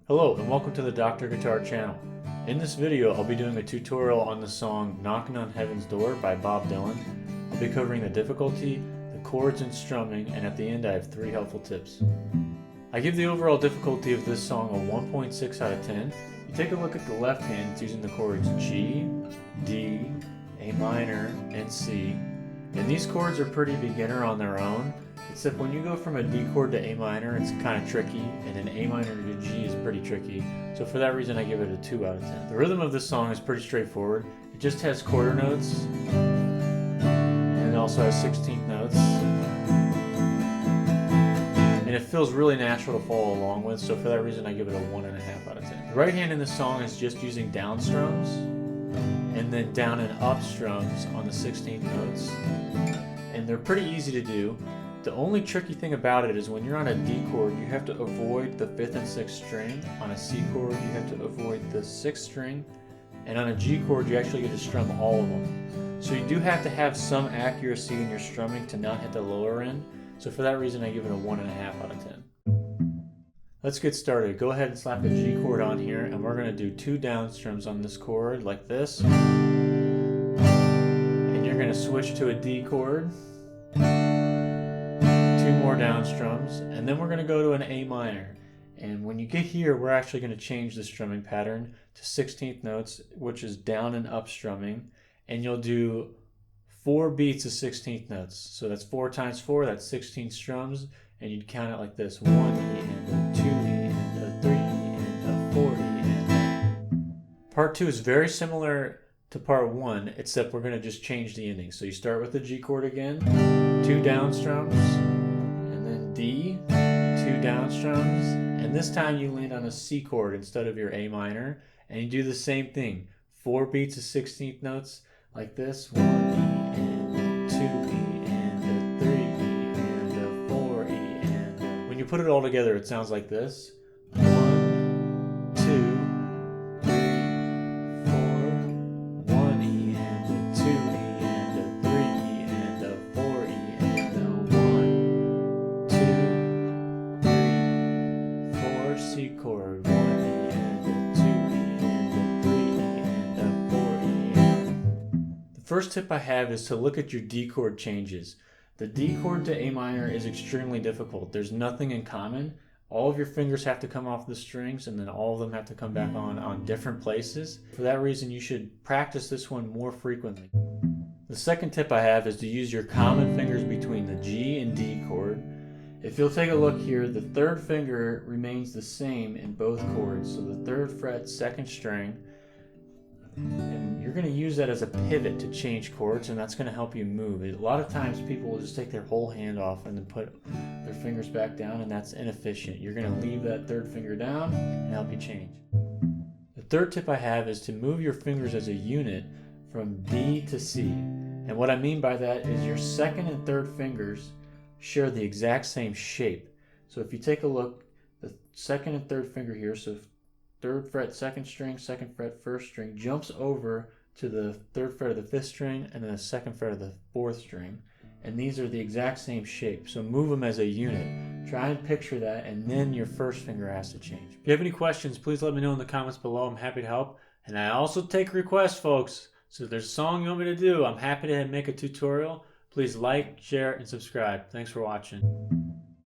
Hello and welcome to the Dr. Guitar channel. In this video I'll be doing a tutorial on the song Knockin' on Heaven's Door by Bob Dylan. I'll be covering the difficulty, the chords and strumming, and at the end I have 3 helpful tips. I give the overall difficulty of this song a 1.6 out of 10. You take a look at the left hand, it's using the chords G, D, A minor, and C. And these chords are pretty beginner on their own, except when you go from a D chord to A minor, it's kind of tricky, and an A minor to G is pretty tricky. So for that reason, I give it a 2 out of 10. The rhythm of this song is pretty straightforward. It just has quarter notes, and it also has 16th notes. And it feels really natural to follow along with, so for that reason, I give it a 1.5 out of 10. The right hand in this song is just using down strums, and then down and up strums on the 16th notes. And they're pretty easy to do. The only tricky thing about it is when you're on a D chord, you have to avoid the 5th and 6th string. On a C chord, you have to avoid the 6th string. And on a G chord, you actually get to strum all of them. So you do have to have some accuracy in your strumming to not hit the lower end. So for that reason, I give it a 1.5 out of 10. Let's get started. Go ahead and slap a G chord on here, and we're going to do 2 down strums on this chord like this. And you're going to switch to a D chord. 2 more down strums, and then we're going to go to an A minor. And when you get here, we're actually going to change the strumming pattern to 16th notes, which is down and up strumming. And you'll do 4 beats of 16th notes. So that's 4 times 4, that's 16 strums. And you'd count it like this: 1 E and a 2 E and a 3 E and a 4 E and a... Part 2 is very similar to part 1, except we're going to just change the ending. So you start with the G chord again, 2 down strums, and then D, 2 down strums, and this time you land on a C chord instead of your A minor, and you do the same thing: 4 beats of 16th notes like this: 1 E and a 2 E and a 3 E and a 4 E and a... When you put it all together, it sounds like this: 1, 2, 3, 4, 1 E and a 2 E and a 3 E and a 4 E and a 1, 2, 3, 4 C chord, 1 E and a 2 E and a 3 E and a 4 E. The first tip I have is to look at your D chord changes. The D chord to A minor is extremely difficult. There's nothing in common. All of your fingers have to come off the strings, and then all of them have to come back on different places. For that reason, you should practice this one more frequently. The second tip I have is to use your common fingers between the G and D chord. If you'll take a look here, the 3rd finger remains the same in both chords. So the 3rd fret, 2nd string, and you're going to use that as a pivot to change chords, and that's going to help you move. A lot of times people will just take their whole hand off and then put their fingers back down, and that's inefficient. You're going to leave that 3rd finger down and help you change. The 3rd tip I have is to move your fingers as a unit from D to C. And what I mean by that is your 2nd and 3rd fingers share the exact same shape. So if you take a look, the 2nd and 3rd finger here, so 3rd fret 2nd string, 2nd fret 1st string, jumps over to the 3rd fret of the 5th string and then the 2nd fret of the 4th string. And these are the exact same shape. So move them as a unit. Try and picture that, and then your 1st finger has to change. If you have any questions, please let me know in the comments below. I'm happy to help. And I also take requests, folks. So if there's a song you want me to do, I'm happy to make a tutorial. Please like, share, and subscribe. Thanks for watching.